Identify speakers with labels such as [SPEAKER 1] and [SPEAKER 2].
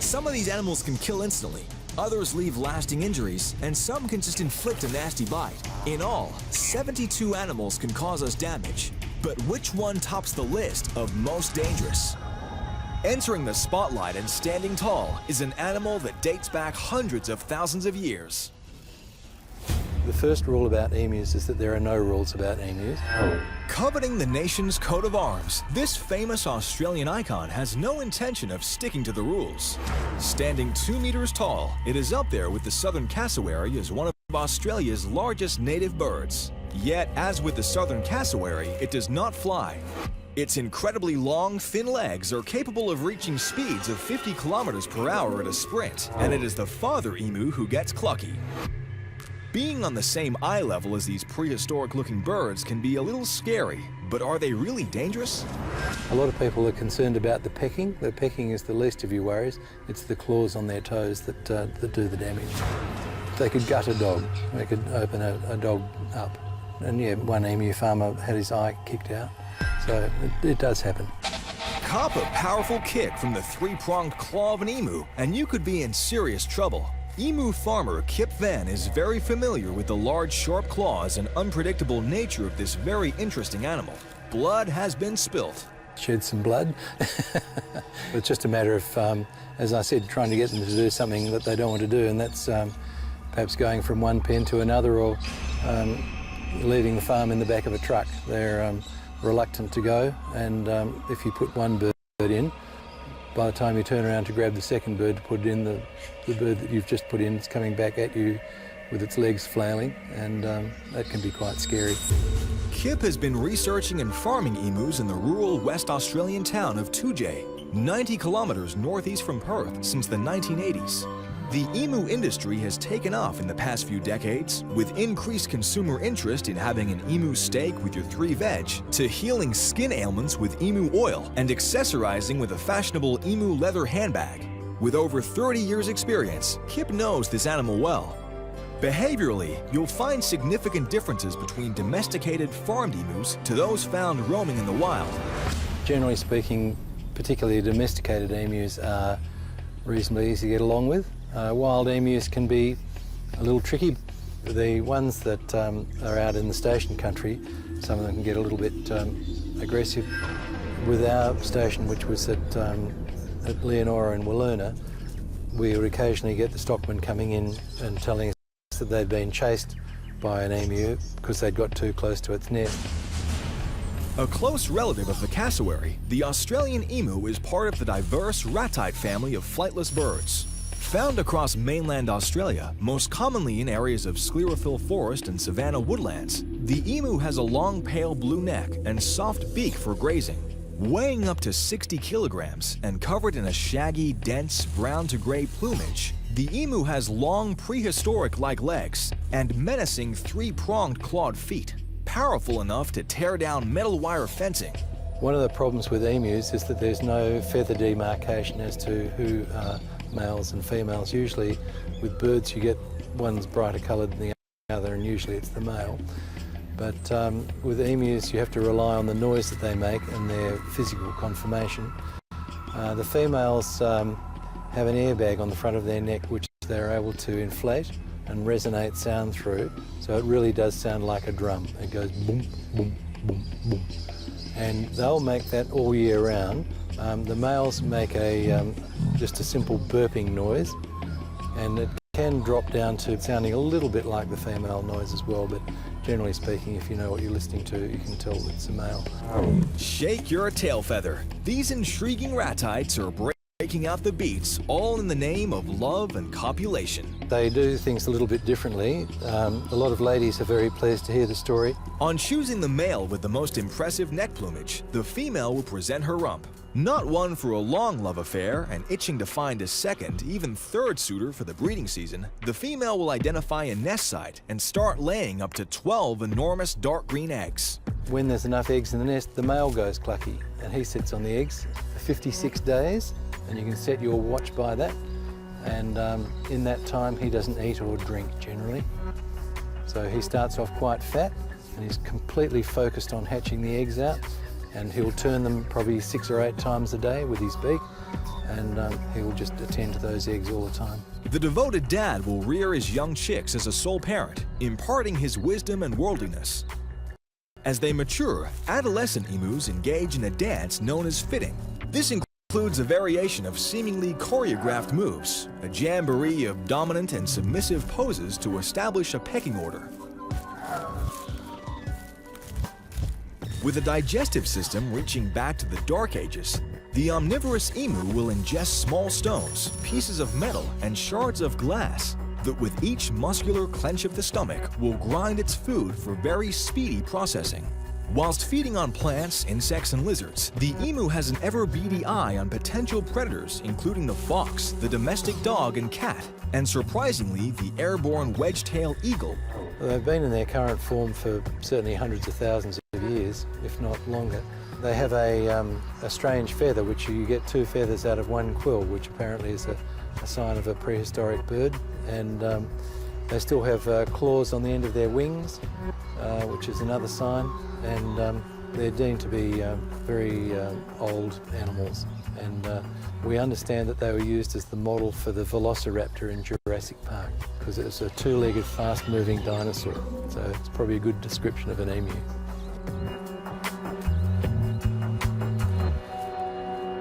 [SPEAKER 1] Some of these animals can kill instantly, others leave lasting injuries, and some can just inflict a nasty bite. In all, 72 animals can cause us damage. But which one tops the list of most dangerous? Entering the spotlight and standing tall is an animal that dates back hundreds of thousands of years.
[SPEAKER 2] The first rule about emus is that there are no rules about emus.
[SPEAKER 1] Coveting the nation's coat of arms, this famous Australian icon has no intention of sticking to the rules. Standing 2 meters tall, it is up there with the southern cassowary as one of Australia's largest native birds. Yet, as with the southern cassowary, it does not fly. Its incredibly long, thin legs are capable of reaching speeds of 50 kilometers per hour at a sprint, and it is the father emu who gets clucky. Being on the same eye level as these prehistoric-looking birds can be a little scary, but are they really dangerous?
[SPEAKER 2] A lot of people are concerned about the pecking. The pecking is the least of your worries. It's the claws on their toes that do the damage. They could gut a dog. They could open a dog up. And yeah, one emu farmer had his eye kicked out. So it does happen.
[SPEAKER 1] Cop a powerful kick from the 3-pronged claw of an emu, and you could be in serious trouble. Emu farmer Kip Van is very familiar with the large, sharp claws and unpredictable nature of this very interesting animal. Blood has been spilt.
[SPEAKER 2] Shed some blood. It's just a matter of, as I said, trying to get them to do something that they don't want to do, and that's perhaps going from one pen to another or leaving the farm in the back of a truck. They're reluctant to go, and if you put one bird in, by the time you turn around to grab the second bird to put it in, the bird that you've just put in is coming back at you with its legs flailing, and that can be quite scary.
[SPEAKER 1] Kip has been researching and farming emus in the rural West Australian town of Tujay, 90 kilometers northeast from Perth, since the 1980s. The emu industry has taken off in the past few decades, with increased consumer interest in having an emu steak with your 3 veg, to healing skin ailments with emu oil, and accessorizing with a fashionable emu leather handbag. With over 30 years' experience, Kip knows this animal well. Behaviorally, you'll find significant differences between domesticated farmed emus to those found roaming in the wild.
[SPEAKER 2] Generally speaking, particularly domesticated emus are reasonably easy to get along with. Wild emus can be a little tricky. The ones that are out in the station country, some of them can get a little bit aggressive. With our station, which was at Leonora and Wiluna, we would occasionally get the stockmen coming in and telling us that they'd been chased by an emu because they'd got too close to its nest.
[SPEAKER 1] A close relative of the cassowary, the Australian emu is part of the diverse ratite family of flightless birds. Found across mainland Australia, most commonly in areas of sclerophyll forest and savanna woodlands, the emu has a long pale blue neck and soft beak for grazing. Weighing up to 60 kilograms and covered in a shaggy, dense brown to gray plumage, the emu has long prehistoric-like legs and menacing 3-pronged clawed feet, powerful enough to tear down metal wire fencing.
[SPEAKER 2] One of the problems with emus is that there's no feather demarcation as to who are males and females. Usually with birds you get one's brighter coloured than the other, and usually it's the male. But with emus you have to rely on the noise that they make and their physical conformation. The females have an airbag on the front of their neck which they're able to inflate and resonate sound through, so it really does sound like a drum. It goes boom, boom, boom, boom. And they'll make that all year round. The males make just a simple burping noise, and it can drop down to sounding a little bit like the female noise as well, but generally speaking, if you know what you're listening to, you can tell it's a male.
[SPEAKER 1] Shake your tail feather. These intriguing ratites are breaking out the beats, all in the name of love and copulation.
[SPEAKER 2] They do things a little bit differently. A lot of ladies are very pleased to hear the story.
[SPEAKER 1] On choosing the male with the most impressive neck plumage, the female will present her rump. Not one for a long love affair and itching to find a second, even third suitor for the breeding season, the female will identify a nest site and start laying up to 12 enormous dark green eggs.
[SPEAKER 2] When there's enough eggs in the nest, the male goes clucky, and he sits on the eggs for 56 days, and you can set your watch by that. And in that time, he doesn't eat or drink generally. So he starts off quite fat, and he's completely focused on hatching the eggs out, and he'll turn them probably 6 or 8 times a day with his beak, and he will just attend to those eggs all the time.
[SPEAKER 1] The devoted dad will rear his young chicks as a sole parent, imparting his wisdom and worldliness. As they mature, adolescent emus engage in a dance known as fitting. This includes a variation of seemingly choreographed moves, a jamboree of dominant and submissive poses to establish a pecking order. With a digestive system reaching back to the Dark Ages, the omnivorous emu will ingest small stones, pieces of metal, and shards of glass that with each muscular clench of the stomach will grind its food for very speedy processing. Whilst feeding on plants, insects, and lizards, the emu has an ever-beady eye on potential predators including the fox, the domestic dog and cat, and surprisingly, the airborne wedge-tailed eagle.
[SPEAKER 2] They've been in their current form for certainly hundreds of thousands of years, if not longer. They have a strange feather, which you get two feathers out of one quill, which apparently is a sign of a prehistoric bird. And they still have claws on the end of their wings, which is another sign. And they're deemed to be very old animals. And we understand that they were used as the model for the velociraptor in Jurassic Park, because it was a two-legged, fast-moving dinosaur. So it's probably a good description of an emu.